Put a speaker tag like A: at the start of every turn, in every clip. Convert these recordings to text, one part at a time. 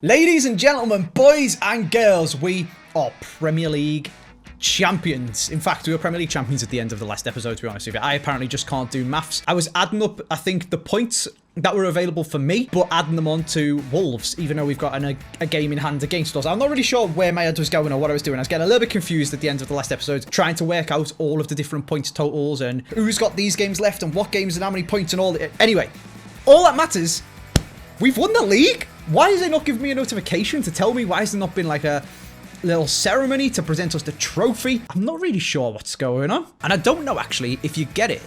A: Ladies and gentlemen, boys and girls, we are Premier League champions. In fact, we were Premier League champions at the end of the last episode, to be honest with you. I apparently just can't do maths. I was adding up, I think, the points that were available for me, but adding them on to Wolves, even though we've got a game in hand against us. I'm not really sure where my head was going or what I was doing. I was getting a little bit confused at the end of the last episode, trying to work out all of the different points totals and who's got these games left and what games and how many points and all. Anyway, all that matters, we've won the league. Why is it not giving me a notification to tell me? Why has there not been like a little ceremony to present us the trophy? I'm not really sure what's going on. And I don't know actually if you get it.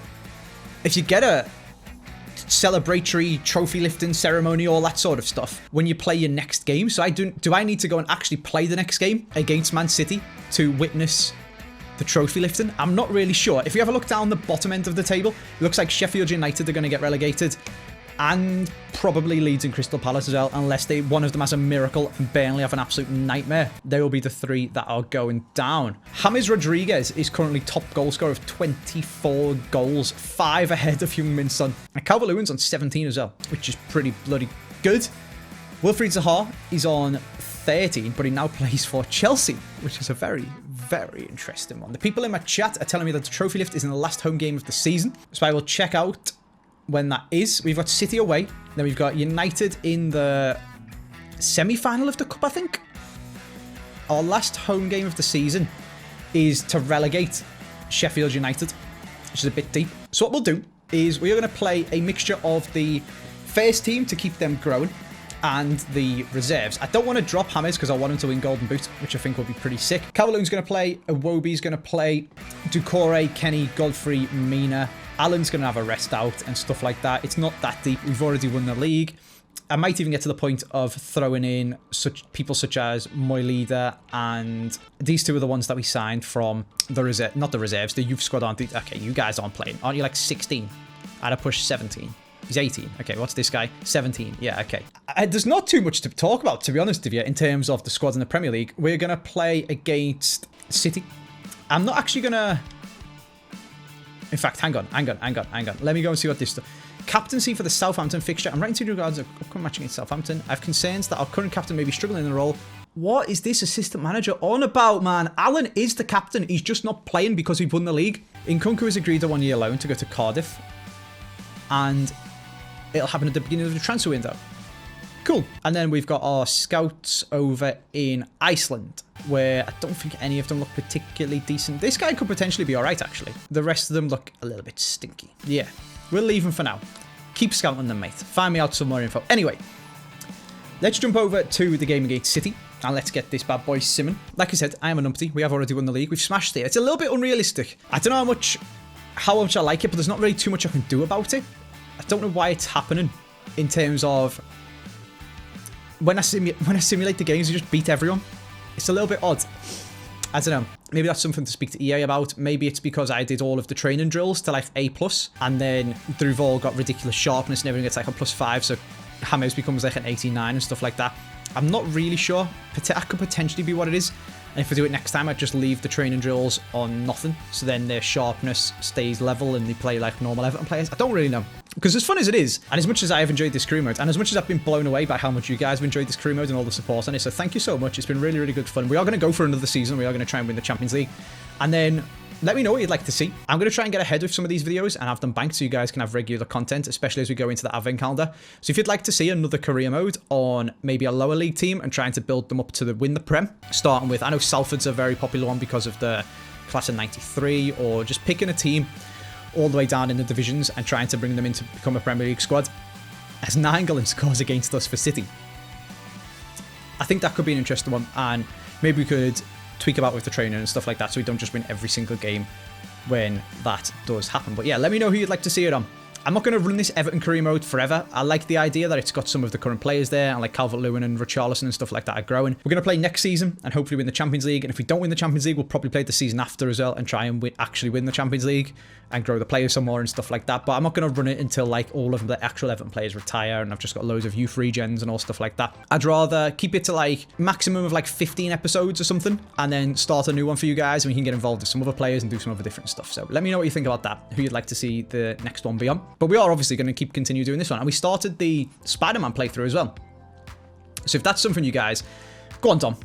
A: If you get a celebratory trophy lifting ceremony, all that sort of stuff when you play your next game. So do I need to go and actually play the next game against Man City to witness the trophy lifting? I'm not really sure. If you have a look down the bottom end of the table, it looks like Sheffield United are going to get relegated. And probably Leeds and Crystal Palace as well, unless one of them has a miracle and Burnley have an absolute nightmare. They will be the three that are going down. James Rodriguez is currently top goal scorer of 24 goals, 5 ahead of Heung-min Son. And Calvert-Lewin's on 17 as well, which is pretty bloody good. Wilfried Zaha is on 13, but he now plays for Chelsea, which is a very, very interesting one. The people in my chat are telling me that the trophy lift is in the last home game of the season, so I will check out when that is. We've got City away, then we've got United in the semi-final of the Cup, I think. Our last home game of the season is to relegate Sheffield United, which is a bit deep. So what we'll do is we are going to play a mixture of the first team to keep them growing and the reserves. I don't want to drop James because I want him to win Golden Boot, which I think will be pretty sick. Calvert-Lewin's going to play, Iwobi's going to play, Doucouré, Kenny, Godfrey, Mina. Alan's going to have a rest out and stuff like that. It's not that deep. We've already won the league. I might even get to the point of throwing in people such as Moilida, and these two are the ones that we signed from the reserve, not the reserves, the youth squad. Okay, you guys aren't playing. Aren't you like 16? I'd have pushed 17. He's 18. Okay, what's this guy? 17. Yeah, okay. There's not too much to talk about, to be honest with you, in terms of the squad in the Premier League. We're going to play against City. I'm not actually going to... In fact, hang on. Let me go and see what this... Captaincy for the Southampton fixture. I'm writing to regards of upcoming match against Southampton. I have concerns that our current captain may be struggling in the role. What is this assistant manager on about, man? Alan is the captain. He's just not playing because we've won the league. Nkunku has agreed a 1-year loan to go to Cardiff. And it'll happen at the beginning of the transfer window. Cool. And then we've got our scouts over in Iceland, where I don't think any of them look particularly decent. This guy could potentially be all right, actually. The rest of them look a little bit stinky. Yeah, we'll leave them for now. Keep scouting them, mate. Find me out some more info. Anyway, let's jump over to the game against City, and let's get this bad boy simming. Like I said, I am a numpty. We have already won the league. We've smashed it. It's a little bit unrealistic. I don't know how much I like it, but there's not really too much I can do about it. I don't know why it's happening in terms of... When I simulate the games, you just beat everyone. It's a little bit odd. I don't know. Maybe that's something to speak to EA about. Maybe it's because I did all of the training drills to like A+, and then they've all got ridiculous sharpness and everything gets like a +5, so James becomes like an 89 and stuff like that. I'm not really sure. That could potentially be what it is. And if I do it next time, I'd just leave the training drills on nothing, so then their sharpness stays level and they play like normal Everton players. I don't really know. Because as fun as it is, and as much as I have enjoyed this career mode, and as much as I've been blown away by how much you guys have enjoyed this career mode and all the support on it, so thank you so much. It's been really, really good fun. We are going to go for another season. We are going to try and win the Champions League. And then let me know what you'd like to see. I'm going to try and get ahead with some of these videos and have them banked so you guys can have regular content, especially as we go into the Advent calendar. So if you'd like to see another career mode on maybe a lower league team and trying to build them up to win the Prem, starting with, I know Salford's a very popular one because of the class of 93, or just picking a team all the way down in the divisions and trying to bring them in to become a Premier League squad. As Nainggolan scores against us for City, I think that could be an interesting one, and maybe we could tweak about with the training and stuff like that so we don't just win every single game when that does happen. But yeah, let me know who you'd like to see it on. I'm not going to run this Everton career mode forever. I like the idea that it's got some of the current players there, and like Calvert-Lewin and Richarlison and stuff like that are growing. We're going to play next season and hopefully win the Champions League. And if we don't win the Champions League, we'll probably play the season after as well and try and actually win the Champions League and grow the players some more and stuff like that. But I'm not going to run it until like all of the actual Everton players retire and I've just got loads of youth regens and all stuff like that. I'd rather keep it to like maximum of like 15 episodes or something and then start a new one for you guys, and we can get involved with some other players and do some other different stuff. So let me know what you think about that, who you'd like to see the next one be on. But we are obviously going to continue doing this one, and we started the Spider-Man playthrough as well. So if that's something you guys... Go on, Dom.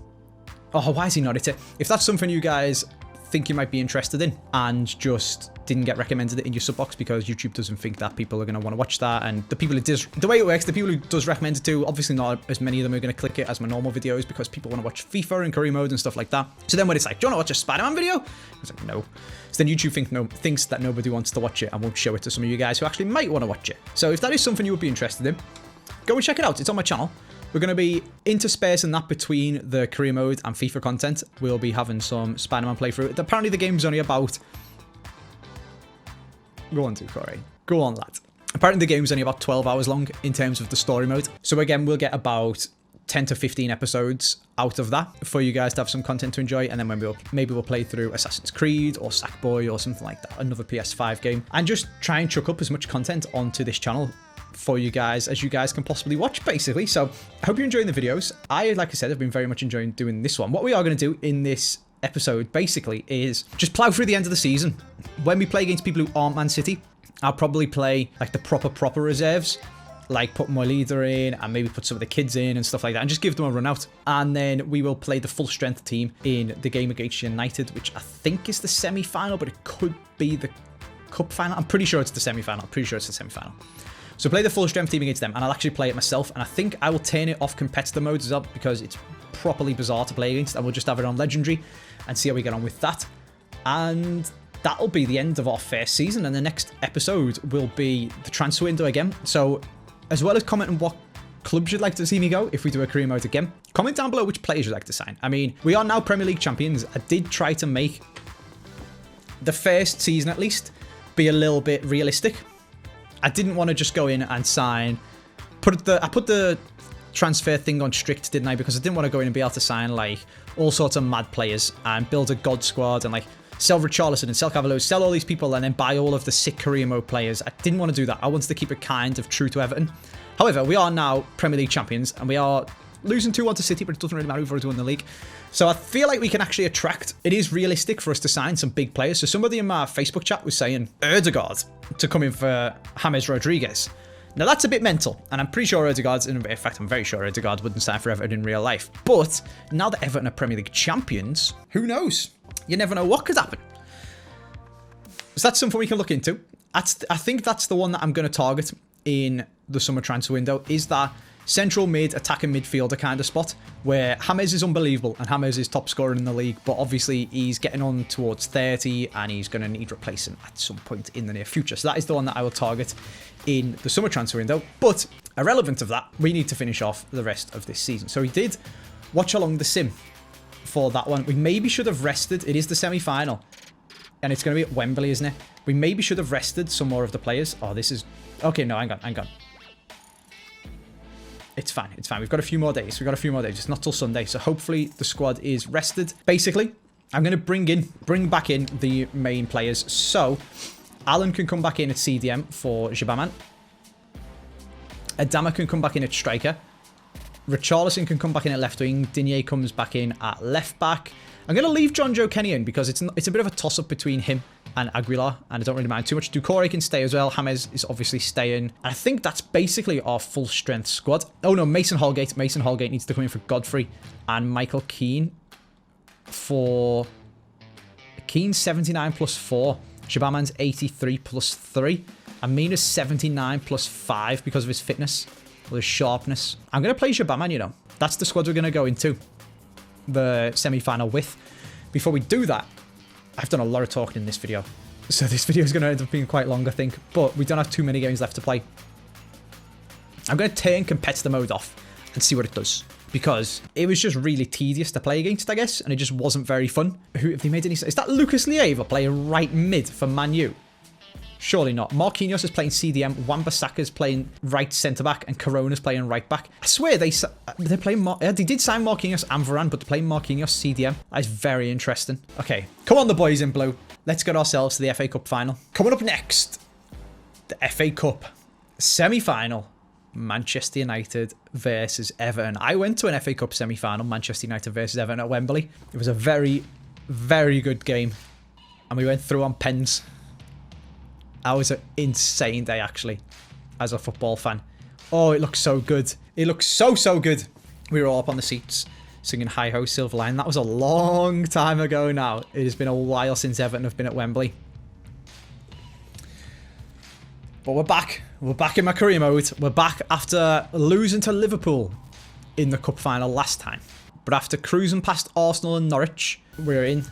A: Oh, why is he not it? If that's something you guys think you might be interested in and just didn't get recommended it in your sub box because YouTube doesn't think that people are going to want to watch that, and the people it does, the way it works, the people who does recommend it to, obviously not as many of them are going to click it as my normal videos because people want to watch FIFA and career mode and stuff like that. So then when it's like, do you want to watch a Spider-Man video? I was like, no. So then YouTube thinks that nobody wants to watch it and won't show it to some of you guys who actually might want to watch it. So if that is something you would be interested in, go and check it out. It's on my channel. We're going to be interspersing that between the career mode and FIFA content. We'll be having some Spider-Man playthrough. Apparently the game's only about... Go on to Corey. Go on, lad. Apparently the game's only about 12 hours long in terms of the story mode. So again, we'll get about 10 to 15 episodes out of that for you guys to have some content to enjoy. And then when maybe we'll play through Assassin's Creed or Sackboy or something like that. Another PS5 game. And just try and chuck up as much content onto this channel for you guys as you guys can possibly watch, basically. So I hope you're enjoying the videos. Like I said, I've been very much enjoying doing this one. What we are going to do in this episode basically is just plow through the end of the season. When we play against people who aren't Man City, I'll probably play like the proper reserves, like put my leader in and maybe put some of the kids in and stuff like that and just give them a run out. And then we will play the full strength team in the game against United, which I think is the semi-final, but it could be the cup final. I'm pretty sure it's the semi-final. So play the full strength team against them, and I'll actually play it myself. And I think I will turn it off competitor mode as well because it's properly bizarre to play against. And we'll just have it on legendary and see how we get on with that. And that'll be the end of our first season. And the next episode will be the transfer window again. So as well as commenting what clubs you'd like to see me go if we do a career mode again, comment down below which players you'd like to sign. I mean, we are now Premier League champions. I did try to make the first season at least be a little bit realistic. I didn't want to just go in and sign. I put the transfer thing on strict, didn't I? Because I didn't want to go in and be able to sign like all sorts of mad players and build a god squad and like sell Richarlison and sell Cavalier, sell all these people and then buy all of the sick career mode players. I didn't want to do that. I wanted to keep it kind of true to Everton. However, we are now Premier League champions and we are losing 2-1 to City, but it doesn't really matter who's already won the league. So I feel like we can actually attract... It is realistic for us to sign some big players. So somebody in my Facebook chat was saying Ødegaard to come in for James Rodriguez. Now that's a bit mental, and I'm pretty sure Ødegaard's... In fact, I'm very sure Ødegaard wouldn't sign for Everton in real life. But now that Everton are Premier League champions, who knows? You never know what could happen. So that's something we can look into. I think that's the one that I'm going to target in the summer transfer window, is that central mid, attacking midfielder kind of spot where James is unbelievable and James is top scorer in the league, but obviously he's getting on towards 30 and he's going to need replacing at some point in the near future. So that is the one that I will target in the summer transfer window. But irrelevant of that, we need to finish off the rest of this season. So we did watch along the sim for that one. We maybe should have rested. It is the semi-final and it's going to be at Wembley, isn't it? We maybe should have rested some more of the players. Oh, this is... Okay, no, hang on. It's fine. We've got a few more days. It's not till Sunday. So hopefully the squad is rested. Basically, I'm going to bring back in the main players. So Alan can come back in at CDM for Jabaman. Adama can come back in at striker. Richarlison can come back in at left wing. Digne comes back in at left back. I'm going to leave John Joe Kenny in because it's a bit of a toss-up between him and Aguilar, and I don't really mind too much. Doucouré can stay as well. James is obviously staying. And I think that's basically our full-strength squad. Oh, no, Mason Holgate. Mason Holgate needs to come in for Godfrey and Michael Keane for... Keane's 79 plus 4. Shabaman's 83 plus 3. Amina's 79 plus 5 because of his fitness or his sharpness. I'm going to play Shabaman, you know. That's the squad we're going to go into the semi-final with. Before we do that, I've done a lot of talking in this video, so this video is going to end up being quite long, I think, but we don't have too many games left to play. I'm going to turn competitor mode off and see what it does, because it was just really tedious to play against, I guess, and it just wasn't very fun. Who have they made any sense? Is that Lucas Leiva playing right mid for Man U? Surely not. Marquinhos is playing CDM, Wan-Bissaka's playing right centre-back, and Corona's playing right-back. I swear they're playing... They did sign Marquinhos and Varane, but they're playing Marquinhos CDM. That is very interesting. Okay, come on the boys in blue. Let's get ourselves to the FA Cup final. Coming up next, the FA Cup semi-final. Manchester United versus Everton. I went to an FA Cup semi-final, Manchester United versus Everton at Wembley. It was a very, very good game, and we went through on pens. That was an insane day, actually, as a football fan. Oh, it looks so good. It looks so good. We were all up on the seats singing Hi Ho Silver Line. That was a long time ago now. It has been a while since Everton have been at Wembley. But we're back. We're back in my career mode. We're back after losing to Liverpool in the cup final last time. But after cruising past Arsenal and Norwich, we're in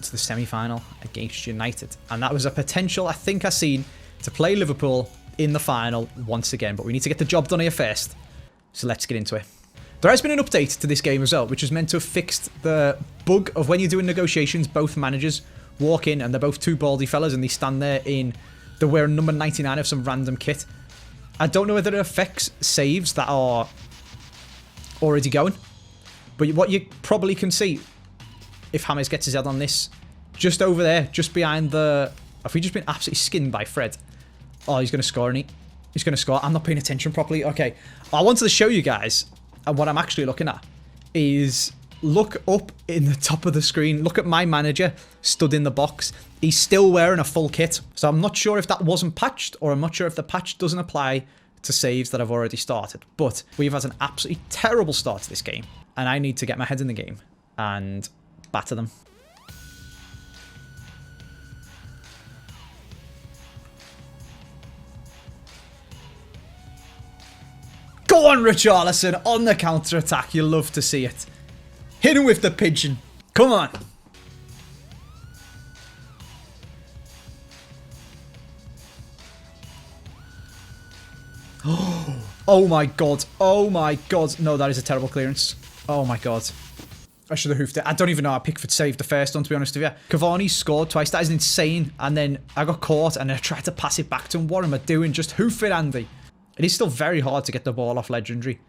A: to the semi-final against United. And that was a potential, I think, I seen to play Liverpool in the final once again. But we need to get the job done here first. So let's get into it. There has been an update to this game as well, which is meant to have fixed the bug of when you're doing negotiations, both managers walk in and they're both two baldy fellas and they stand there in, they're wearing number 99 of some random kit. I don't know whether it affects saves that are already going, but what you probably can see, if James gets his head on this, just over there, just behind the, have we just been absolutely skinned by Fred? Oh, he's going to score, isn't he? He's going to score. I'm not paying attention properly. Okay. I wanted to show you guys, and what I'm actually looking at is look up in the top of the screen. Look at my manager stood in the box. He's still wearing a full kit. So I'm not sure if that wasn't patched, or I'm not sure if the patch doesn't apply to saves that have already started. But we've had an absolutely terrible start to this game, and I need to get my head in the game and batter them. Go on, Richarlison, on the counter-attack. You love to see it. Hit him with the pigeon. Come on. Oh my god. Oh my god. No, that is a terrible clearance. Oh my god. I should have hoofed it. I don't even know how Pickford saved the first one, to be honest with you. Cavani scored twice. That is insane. And then I got caught and I tried to pass it back to him. What am I doing? Just hoof it, Andy. It is still very hard to get the ball off Legendary.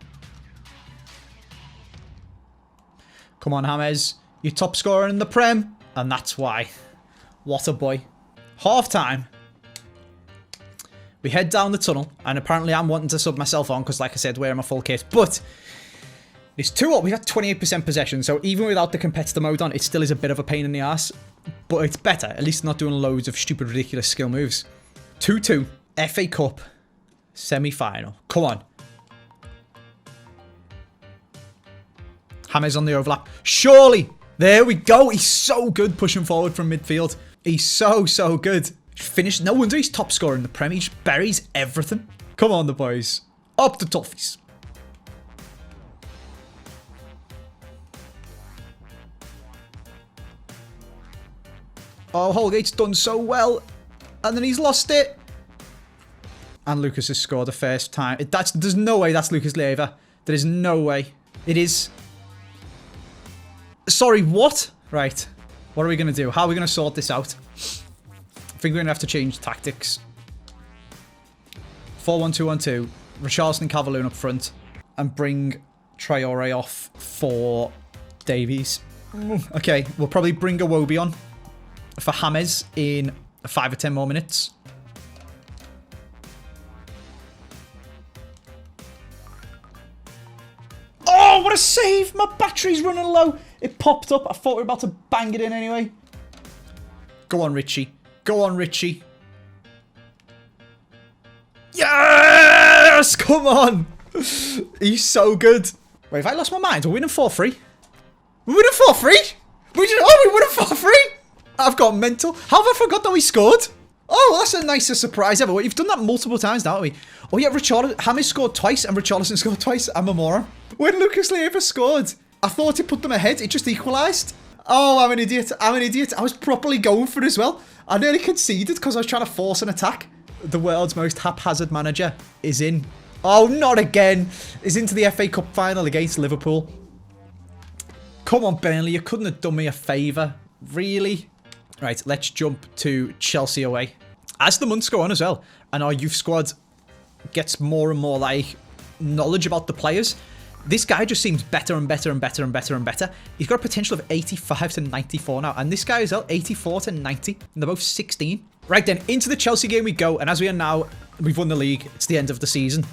A: Come on, James. You're top scorer in the Prem. And that's why. What a boy. Half time. We head down the tunnel. And apparently I'm wanting to sub myself on because, like I said, wearing my full kit. But it's 2-0. We had 28% possession. So even without the competitor mode on, it still is a bit of a pain in the ass. But it's better. At least not doing loads of stupid, ridiculous skill moves. 2-2. FA Cup. Semi-final. Come on. James on the overlap. Surely. There we go. He's so good pushing forward from midfield. He's so good. Finished. No wonder he's top scorer in the Premier. He just buries everything. Come on, the boys. Up the Toffees. Oh, Holgate's done so well. And then he's lost it. And Lucas has scored the first time. There's no way that's Lucas Leiva. There is no way. It is. Sorry, what? Right. What are we going to do? How are we going to sort this out? I think we're going to have to change tactics. 4-1-2-1-2. Richarlison and Calvert-Lewin up front. And bring Traore off for Davies. Okay, we'll probably bring Iwobi on for James in 5 or 10 more minutes. Oh, what a save! My battery's running low. It popped up. I thought we were about to bang it in anyway. Go on, Richie. Go on, Richie. Yes! Come on! He's so good. Wait, have I lost my mind? We're winning 4-3. We're winning 4-3? We're winning 4-3? I've got mental. How have I forgot that we scored? Oh, that's the nicest surprise ever. You've done that multiple times now, haven't we? Oh yeah, James scored twice and Richarlison scored twice. I'm a moron. When Lucas Leiva scored, I thought it put them ahead. It just equalised. Oh, I'm an idiot. I'm an idiot. I was properly going for it as well. I nearly conceded because I was trying to force an attack. The world's most haphazard manager is in. Oh, not again. Is into the FA Cup final against Liverpool. Come on, Burnley. You couldn't have done me a favour. Really? Right, let's jump to Chelsea away. As the months go on as well, and our youth squad gets more and more like knowledge about the players, this guy just seems better and better and better and better and better. He's got a potential of 85 to 94 now, and this guy is 84 to 90, and they're both 16. Right then, into the Chelsea game we go, and as we are now, we've won the league. It's the end of the season.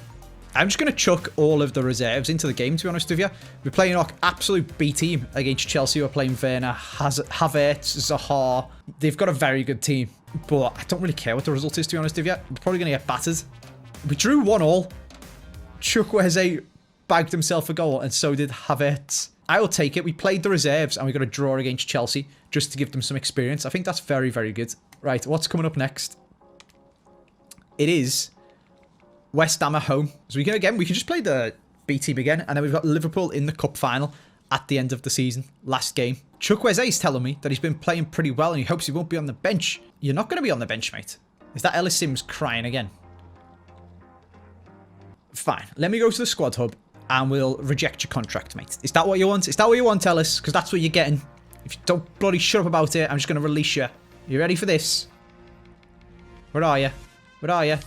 A: I'm just going to chuck all of the reserves into the game, to be honest with you. We're playing our absolute B team against Chelsea. We're playing Werner, Havertz, Zaha. They've got a very good team, but I don't really care what the result is, to be honest with you. We're probably going to get battered. We drew 1-1. Chukwueze bagged himself a goal, and so did Havertz. I will take it. We played the reserves, and we got a draw against Chelsea just to give them some experience. I think that's very, very good. Right, what's coming up next? It is West Ham at home. So we can just play the B team again, and then we've got Liverpool in the cup final at the end of the season. Last game. Chukwueze is telling me that he's been playing pretty well, and he hopes he won't be on the bench. You're not going to be on the bench, mate. Is that Ellis Sims crying again? Fine. Let me go to the squad hub, and we'll reject your contract, mate. Is that what you want? Is that what you want, Ellis? Because that's what you're getting. If you don't bloody shut up about it, I'm just going to release you. You ready for this? Where are you? Where are you?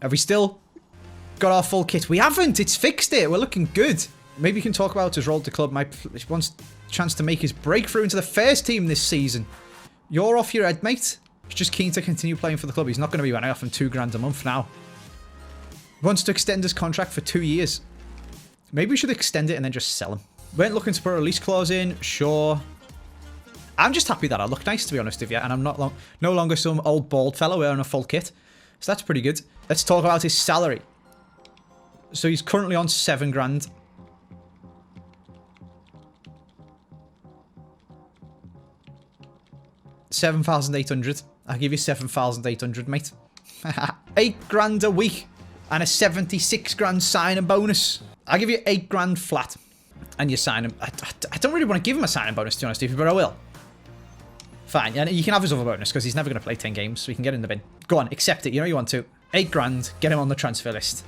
A: Have we still got our full kit? We haven't. It's fixed it. We're looking good. Maybe you can talk about his role at the club. He wants a chance to make his breakthrough into the first team this season. You're off your head, mate. He's just keen to continue playing for the club. He's not going to be running off him £2 a month now. He wants to extend his contract for 2 years. Maybe we should extend it and then just sell him. Weren't looking to put a release clause in. Sure. I'm just happy that I look nice, to be honest with you. And I'm no longer some old bald fellow wearing a full kit. So that's pretty good. Let's talk about his salary. So he's currently on £7,000. $7,800. I'll give you 7,800, mate. £8,000 a week and a 76 grand signing bonus. I'll give you £8,000 flat, and you sign him. I don't really want to give him a signing bonus, to be honest with you, but I will. Fine, and you can have his other bonus because he's never going to play 10 games, so we can get in the bin. Go on, accept it. You know you want to. £8,000. Get him on the transfer list.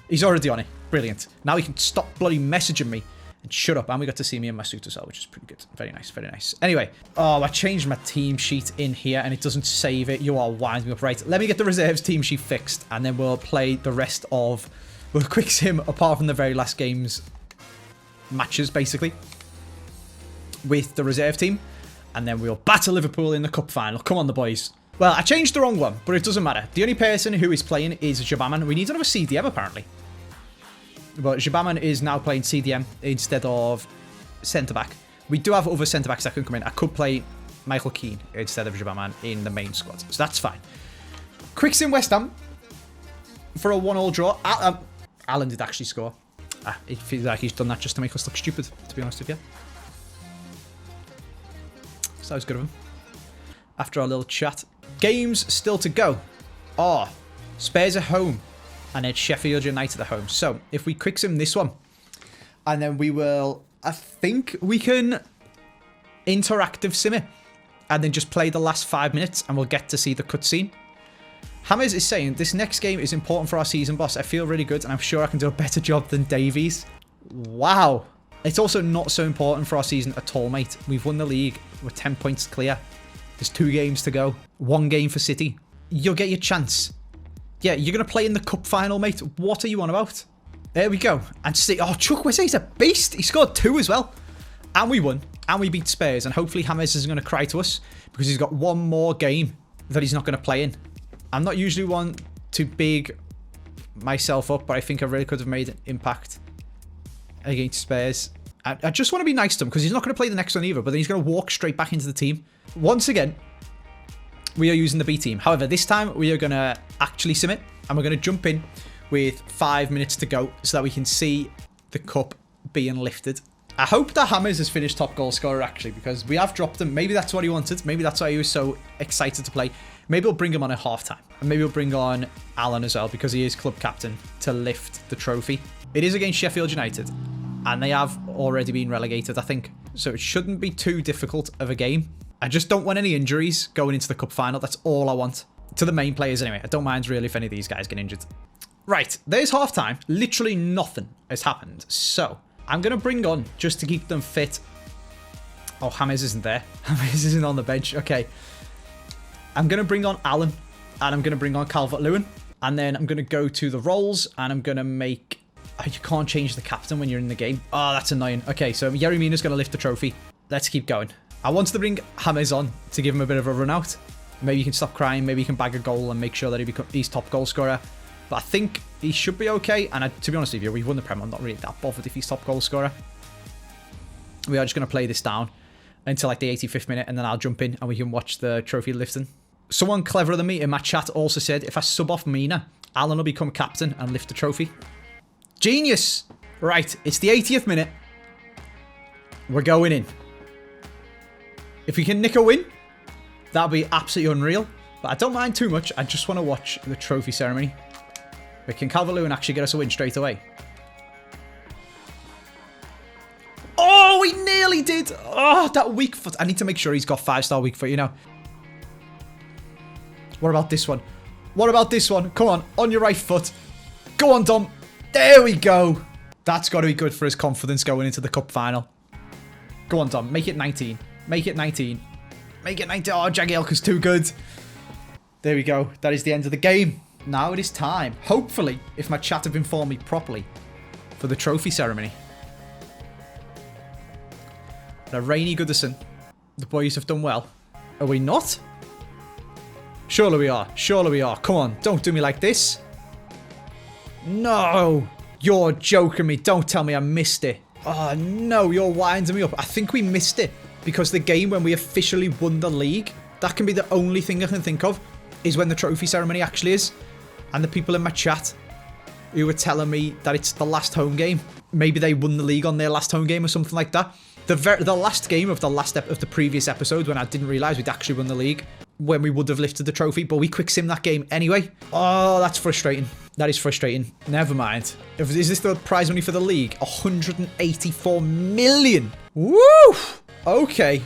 A: He's already on it. Brilliant. Now he can stop bloody messaging me. And shut up. And we got to see me in my suit as well, which is pretty good. Very nice, very nice. Anyway. Oh, I changed my team sheet in here and it doesn't save it. You are winding me up. Right, let me get the reserves team sheet fixed. And then we'll play the rest of... We'll quick sim apart from the very last game's matches, basically. With the reserve team. And then we'll batter Liverpool in the cup final. Come on, the boys. Well, I changed the wrong one, but it doesn't matter. The only person who is playing is Jabaman. We need another CDM, apparently. But Jabaman is now playing CDM instead of centre-back. We do have other centre-backs that can come in. I could play Michael Keane instead of Jabaman in the main squad. So that's fine. Quicks in West Ham for a 1-1 draw. Alan did actually score. It feels like he's done that just to make us look stupid, to be honest with you. So that was good of him. After our little chat. Games still to go. Oh, Spurs at home. And then Sheffield United at home. So, if we quick sim this one, and then we will, I think we can interactive sim it, and then just play the last 5 minutes, and we'll get to see the cutscene. Hammers is saying, this next game is important for our season, boss. I feel really good, and I'm sure I can do a better job than Davies. Wow. It's also not so important for our season at all, mate. We've won the league. We're 10 points clear. There's 2 games to go. 1 game for City. You'll get your chance. Yeah, you're going to play in the cup final, mate. What are you on about? There we go. And see, oh, Chukwueze, a beast. He scored 2 as well. And we won. And we beat Spurs. And hopefully James isn't going to cry to us because he's got 1 more game that he's not going to play in. I'm not usually one to big myself up, but I think I really could have made an impact against Spurs. I just want to be nice to him because he's not going to play the next one either, but then he's going to walk straight back into the team. Once again, we are using the B team. However, this time we are going to actually sim it, and we're going to jump in with 5 minutes to go so that we can see the cup being lifted. I hope that Hammers has finished top goal scorer, actually, because we have dropped him. Maybe that's what he wanted. Maybe that's why he was so excited to play. Maybe we'll bring him on at halftime. And maybe we'll bring on Alan as well, because he is club captain to lift the trophy. It is against Sheffield United, and they have already been relegated, I think. So it shouldn't be too difficult of a game. I just don't want any injuries going into the cup final. That's all I want. To the main players anyway. I don't mind really if any of these guys get injured. Right, there's halftime. Literally nothing has happened. So, I'm going to bring on, just to keep them fit. Oh, James isn't there. James isn't on the bench. Okay. I'm going to bring on Alan. And I'm going to bring on Calvert-Lewin. And then I'm going to go to the roles. And I'm going to make... Oh, you can't change the captain when you're in the game. Oh, that's annoying. Okay, so Yerry Mina's going to lift the trophy. Let's keep going. I wanted to bring James on to give him a bit of a run out. Maybe he can stop crying. Maybe he can bag a goal and make sure that he's top goal scorer. But I think he should be okay. And to be honest with you, we've won the Prem. I'm not really that bothered if he's top goal scorer. We are just going to play this down until like the 85th minute. And then I'll jump in and we can watch the trophy lifting. Someone cleverer than me in my chat also said, if I sub off Mina, Alan will become captain and lift the trophy. Genius! Right, it's the 80th minute. We're going in. If we can nick a win, that'll be absolutely unreal. But I don't mind too much. I just want to watch the trophy ceremony. But can Calvert-Lewin actually get us a win straight away? Oh, he nearly did. Oh, that weak foot. I need to make sure he's got 5-star weak foot, you know. What about this one? What about this one? Come on your right foot. Go on, Dom. There we go. That's got to be good for his confidence going into the cup final. Go on, Dom. Make it 19. Make it 19. Make it 19. Oh, Jagielka's too good. There we go. That is the end of the game. Now it is time, hopefully, if my chat have informed me properly, for the trophy ceremony. Now, Rainy Goodison, the boys have done well. Are we not? Surely we are. Surely we are. Come on, don't do me like this. No, you're joking me. Don't tell me I missed it. Oh, no, you're winding me up. I think we missed it because the game when we officially won the league, that can be the only thing I can think of, is when the trophy ceremony actually is. And the people in my chat who were telling me that it's the last home game, maybe they won the league on their last home game or something like that. The last game of the previous episode, when I didn't realise we'd actually won the league, when we would have lifted the trophy, but we quick sim that game anyway. Oh, that's frustrating. That is frustrating. Never mind. Is this the prize money for the league? 184 million. Woo! Okay.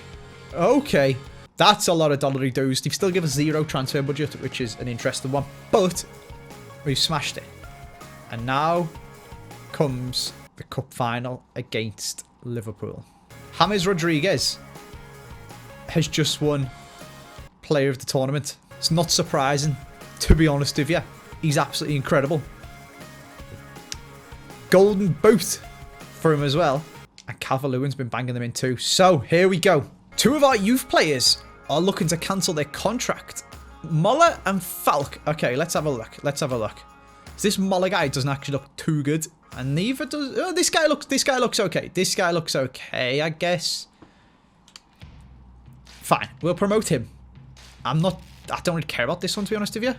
A: Okay. That's a lot of dollary doos. They've still given us 0 transfer budget, which is an interesting one. But we've smashed it. And now comes the cup final against Liverpool. James Rodriguez has just won player of the tournament. It's not surprising, to be honest with you. He's absolutely incredible. Golden boot for him as well. And Calvert-Lewin's been banging them in too. So, here we go. 2 of our youth players are looking to cancel their contract. Moller and Falk. Okay, let's have a look. Let's have a look. This Moller guy doesn't actually look too good. And neither does... Oh, this guy looks okay. This guy looks okay, I guess. Fine. We'll promote him. I don't really care about this one, to be honest with you.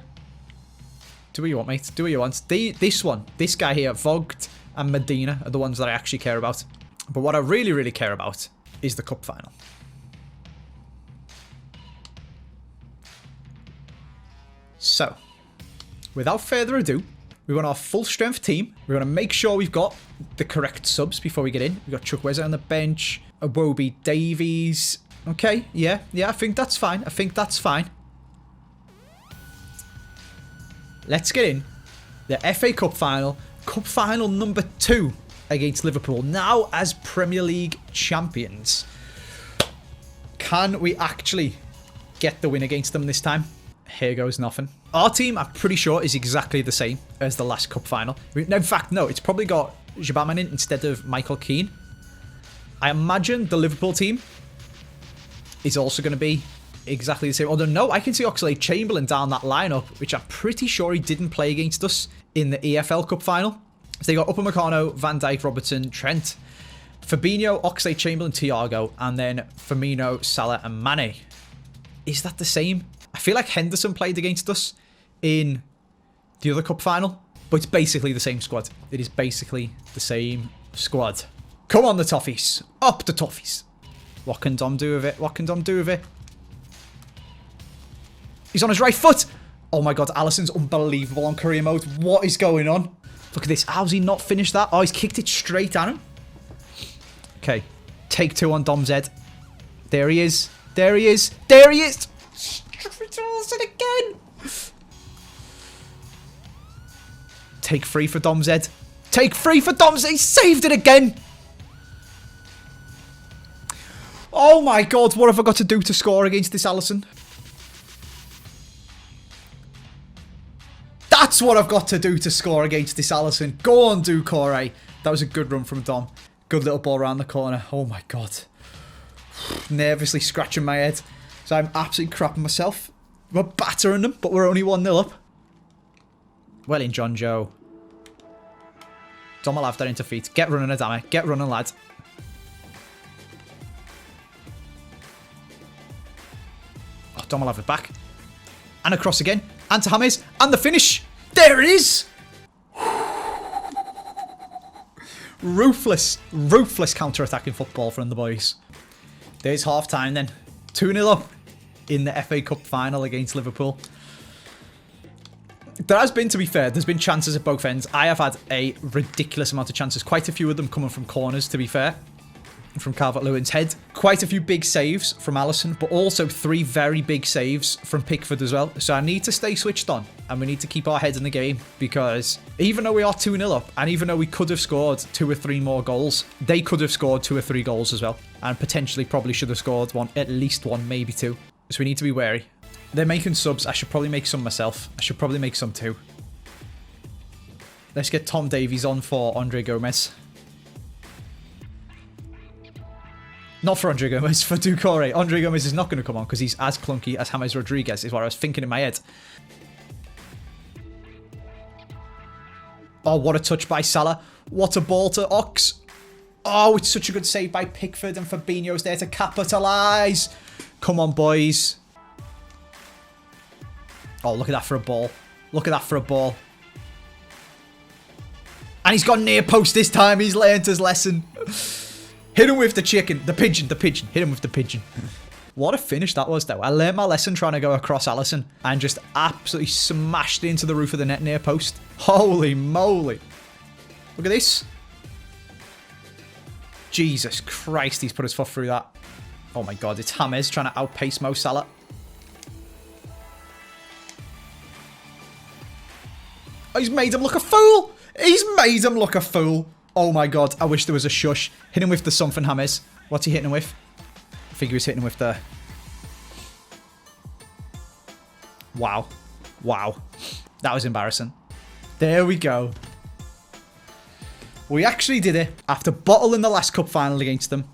A: Do what you want, mate. Do what you want. This one, this guy here, Vogt and Medina are the ones that I actually care about. But what I really, really care about is the cup final. So, without further ado, we want our full strength team. We want to make sure we've got the correct subs before we get in. We've got Chukwueze on the bench, Iwobi Davies. Okay, yeah, I think that's fine. I think that's fine. Let's get in. The FA Cup final number 2 against Liverpool. Now as Premier League champions. Can we actually get the win against them this time? Here goes nothing. Our team, I'm pretty sure, is exactly the same as the last cup final. In fact, no, it's probably got Jabama in instead of Michael Keane. I imagine the Liverpool team is also going to be exactly the same. Although, no, I can see Oxlade-Chamberlain down that lineup, which I'm pretty sure he didn't play against us in the EFL Cup final. So they got Upamecano, Van Dijk, Robertson, Trent, Fabinho, Oxlade-Chamberlain, Thiago, and then Firmino, Salah, and Mane. Is that the same? I feel like Henderson played against us in the other cup final, but it's basically the same squad. It is basically the same squad. Come on, the Toffees. Up the Toffees. What can Dom do with it? What can Dom do with it? He's on his right foot. Oh my god, Alisson's unbelievable on career mode. What is going on? Look at this. How's he not finished that? Oh, he's kicked it straight at him. Okay. Take 2 on Dom's head. There he is. There he is. There he is. It again. Take 3 for Dom's head. Take 3 for Dom's head. He saved it again. Oh my god, what have I got to do to score against this Alisson? That's what I've got to do to score against this Alisson. Go on, Doucouré. That was a good run from Dom. Good little ball around the corner. Oh my god. Nervously scratching my head. So I'm absolutely crapping myself. We're battering them, but we're only 1-0 up. Well in, John Joe. Dom will have that into feet. Get running, Adama. Get running, lad. Oh, Dom will have it back. And across again. And to James. And the finish. There it is. Ruthless, ruthless counter-attacking football from the boys. There's half-time then. 2-0 up in the FA Cup final against Liverpool. There has been, to be fair, there's been chances at both ends. I have had a ridiculous amount of chances. Quite a few of them coming from corners, to be fair. From Calvert-Lewin's head. Quite a few big saves from Alisson, but also 3 very big saves from Pickford as well. So I need to stay switched on, and we need to keep our heads in the game, because even though we are 2-0 up, and even though we could have scored 2 or 3 more goals, they could have scored 2 or 3 goals as well, and potentially probably should have scored one, at least 1, maybe 2. So we need to be wary. They're making subs. I should probably make some myself. I should probably make some too. Let's get Tom Davies on for Andre Gomez. Not for Andre Gomez, for Doucouré. Andre Gomez is not going to come on because he's as clunky as James Rodriguez, is what I was thinking in my head. Oh, what a touch by Salah. What a ball to Ox. Oh, it's such a good save by Pickford, and Fabinho's there to capitalise. Come on, boys. Oh, look at that for a ball. Look at that for a ball. And he's got near post this time. He's learned his lesson. Hit him with the chicken. The pigeon. The pigeon. Hit him with the pigeon. What a finish that was, though. I learned my lesson trying to go across Alisson and just absolutely smashed it into the roof of the net near post. Holy moly. Look at this. Jesus Christ, he's put his foot through that. Oh my God, it's James trying to outpace Mo Salah. Oh, he's made him look a fool. He's made him look a fool. Oh my God, I wish there was a shush. Hit him with the something, James. What's he hitting him with? I think he was hitting him with the... Wow. Wow. That was embarrassing. There we go. We actually did it after bottling the last cup final against them.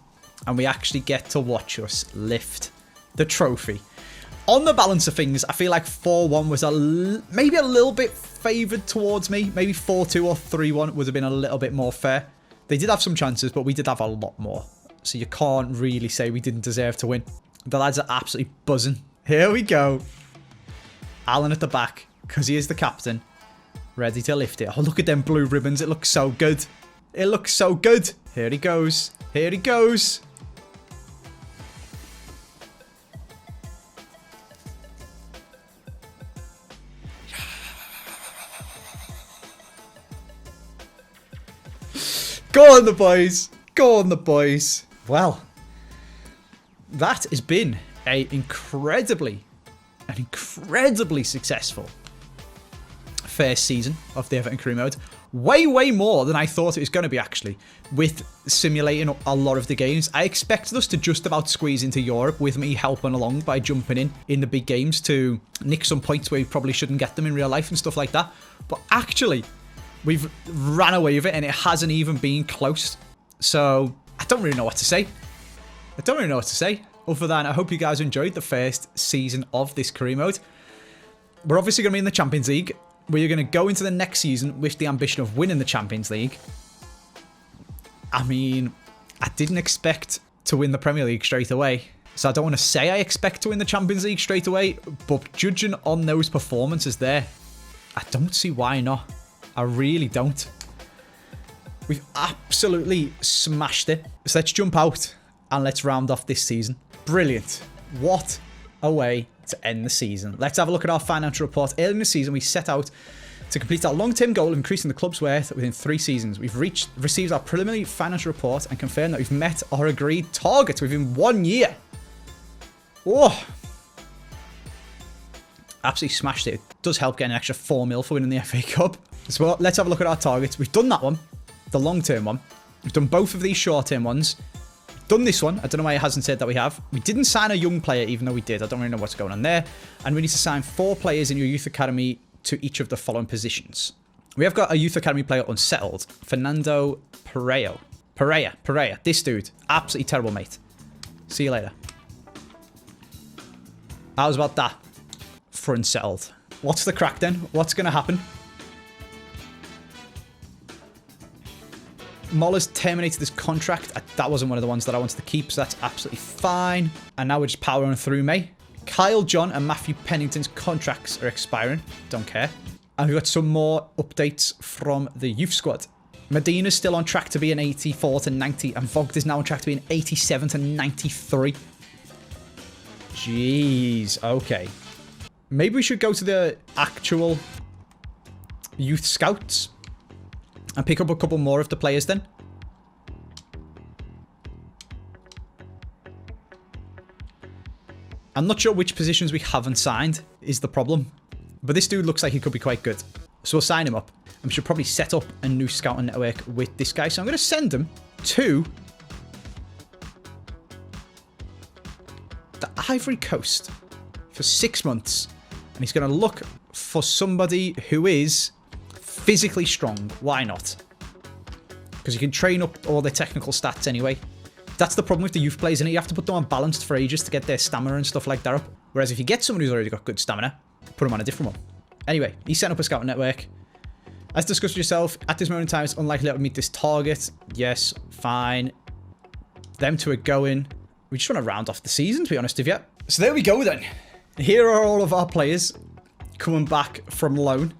A: And we actually get to watch us lift the trophy. On the balance of things, I feel like 4-1 was maybe a little bit favoured towards me. Maybe 4-2 or 3-1 would have been a little bit more fair. They did have some chances, but we did have a lot more. So you can't really say we didn't deserve to win. The lads are absolutely buzzing. Here we go. Alan at the back, because he is the captain. Ready to lift it. Oh, look at them blue ribbons. It looks so good. It looks so good. Here he goes. Here he goes. Go on, the boys. Go on, the boys. Well, that has been an incredibly successful first season of the Everton career mode. Way, way more than I thought it was going to be, actually, with simulating a lot of the games. I expected us to just about squeeze into Europe with me helping along by jumping in the big games to nick some points where we probably shouldn't get them in real life and stuff like that. But actually, we've ran away with it, and it hasn't even been close. So, I don't really know what to say. Other than, I hope you guys enjoyed the first season of this career mode. We're obviously going to be in the Champions League. We're going to go into the next season with the ambition of winning the Champions League. I mean, I didn't expect to win the Premier League straight away. So I don't want to say I expect to win the Champions League straight away. But judging on those performances there, I don't see why not. I really don't. We've absolutely smashed it. So let's jump out and let's round off this season. Brilliant. What a way to end the season. Let's have a look at our financial report. Early in the season, we set out to complete our long-term goal of increasing the club's worth within 3 seasons. We've received our preliminary financial report and confirmed that we've met our agreed targets within 1 year. Oh, absolutely smashed it. It does help getting an extra 4 mil for winning the FA Cup. So let's have a look at our targets. We've done that one, the long-term one. We've done both of these short-term ones. Done this one. I don't know why it hasn't said that we have. We didn't sign a young player, even though we did. I don't really know what's going on there. And we need to sign 4 players in your youth academy to each of the following positions. We have got a youth academy player unsettled. Fernando Pereira. This dude. Absolutely terrible, mate. See you later. How's about that? For unsettled. What's the crack then? What's going to happen? Moller's terminated this contract. That wasn't one of the ones that I wanted to keep, so that's absolutely fine. And now we're just powering through May. Kyle John and Matthew Pennington's contracts are expiring. Don't care. And we've got some more updates from the youth squad. Medina's still on track to be an 84 to 90, and Vogt is now on track to be an 87 to 93. Jeez, okay. Maybe we should go to the actual youth scouts and pick up a couple more of the players then. I'm not sure which positions we haven't signed is the problem, but this dude looks like he could be quite good. So we'll sign him up. And we should probably set up a new scouting network with this guy. So I'm going to send him to the Ivory Coast for 6 months. And he's going to look for somebody who is physically strong. Why not? Because you can train up all their technical stats anyway. That's the problem with the youth players, and you have to put them on balanced for ages to get their stamina and stuff like that up. Whereas if you get someone who's already got good stamina, put them on a different one. Anyway, he set up a scouting network. As discussed with yourself, at this moment in time, it's unlikely that we meet this target. Yes, fine. Them two are going. We just want to round off the season, to be honest with you. So there we go then. Here are all of our players coming back from loan.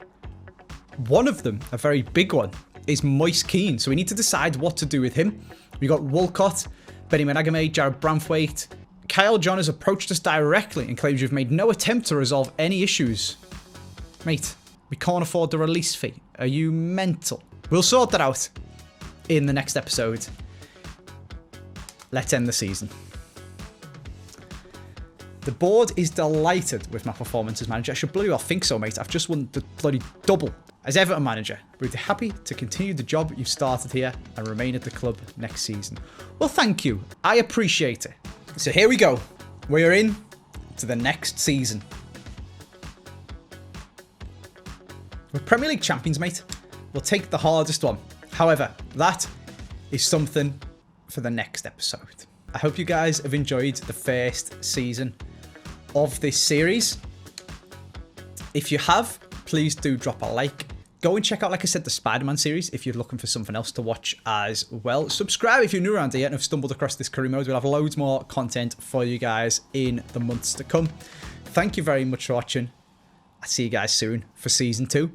A: One of them, a very big one, is Moise Keane. So we need to decide what to do with him. We got Walcott, Benny Menagame, Jared Branthwaite. Kyle John has approached us directly and claims you've made no attempt to resolve any issues. Mate, we can't afford the release fee. Are you mental? We'll sort that out in the next episode. Let's end the season. The board is delighted with my performance as manager. I should bloody well think so, mate. I've just won the bloody double as Everton manager. We're happy to continue the job you've started here and remain at the club next season. Well, thank you. I appreciate it. So here we go. We're in to the next season. We're Premier League champions, mate. We'll take the hardest one. However, that is something for the next episode. I hope you guys have enjoyed the first season of this series. If you have, please do drop a like. Go and check out, like I said, the Spider-Man series if you're looking for something else to watch as well. Subscribe if you're new around here and have stumbled across this career mode. We'll have loads more content for you guys in the months to come. Thank you very much for watching. I'll see you guys soon for season 2.